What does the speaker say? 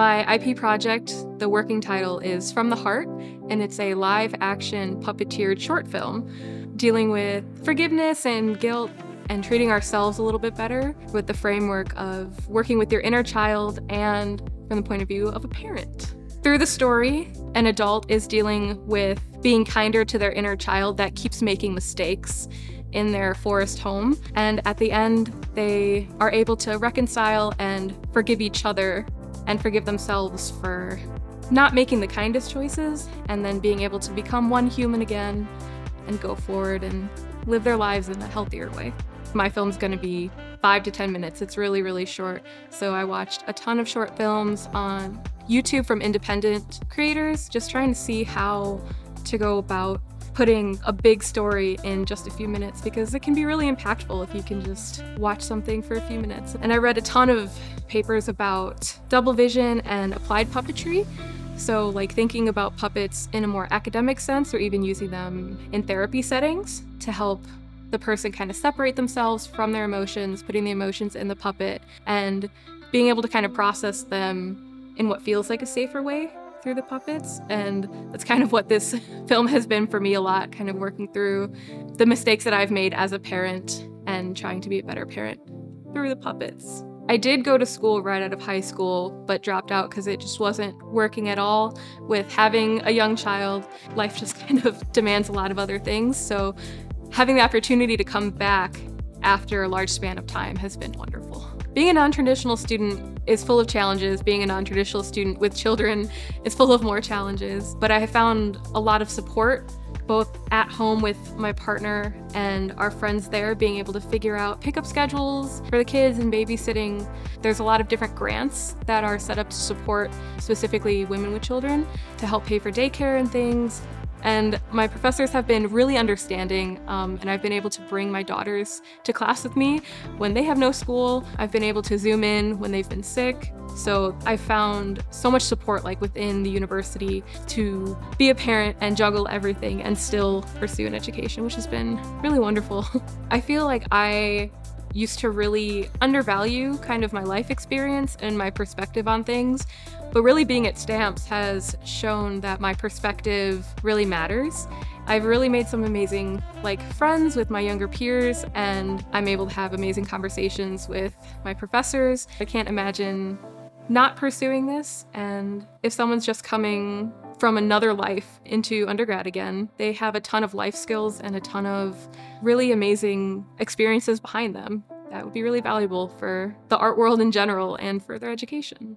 My IP project, the working title is From the Heart, and it's a live-action puppeteered short film dealing with forgiveness and guilt and treating ourselves a little bit better with the framework of working with your inner child and from the point of view of a parent. Through the story, an adult is dealing with being kinder to their inner child that keeps making mistakes in their forest home, and at the end, they are able to reconcile and forgive each other and forgive themselves for not making the kindest choices, and then being able to become one human again and go forward and live their lives in a healthier way. My film's gonna be 5 to 10 minutes. It's really, really short. So I watched a ton of short films on YouTube from independent creators, just trying to see how to go about putting a big story in just a few minutes, because it can be really impactful if you can just watch something for a few minutes. And I read a ton of papers about double vision and applied puppetry. So like thinking about puppets in a more academic sense, or even using them in therapy settings to help the person kind of separate themselves from their emotions, putting the emotions in the puppet and being able to kind of process them in what feels like a safer way through the puppets. And that's kind of what this film has been for me a lot, kind of working through the mistakes that I've made as a parent and trying to be a better parent through the puppets. I did go to school right out of high school, but dropped out because it just wasn't working at all with having a young child. Life just kind of demands a lot of other things. So having the opportunity to come back after a large span of time has been wonderful. Being a non-traditional student is full of challenges. Being a non-traditional student with children is full of more challenges, but I have found a lot of support both at home with my partner and our friends there, being able to figure out pickup schedules for the kids and babysitting. There's a lot of different grants that are set up to support specifically women with children to help pay for daycare and things. And my professors have been really understanding, and I've been able to bring my daughters to class with me when they have no school. I've been able to Zoom in when they've been sick. So I found so much support like within the university to be a parent and juggle everything and still pursue an education, which has been really wonderful. I feel like I used to really undervalue kind of my life experience and my perspective on things, but really being at Stamps has shown that my perspective really matters. I've really made some amazing friends with my younger peers, and I'm able to have amazing conversations with my professors. I can't imagine not pursuing this, and if someone's just coming from another life into undergrad again, they have a ton of life skills and a ton of really amazing experiences behind them that would be really valuable for the art world in general and for their education.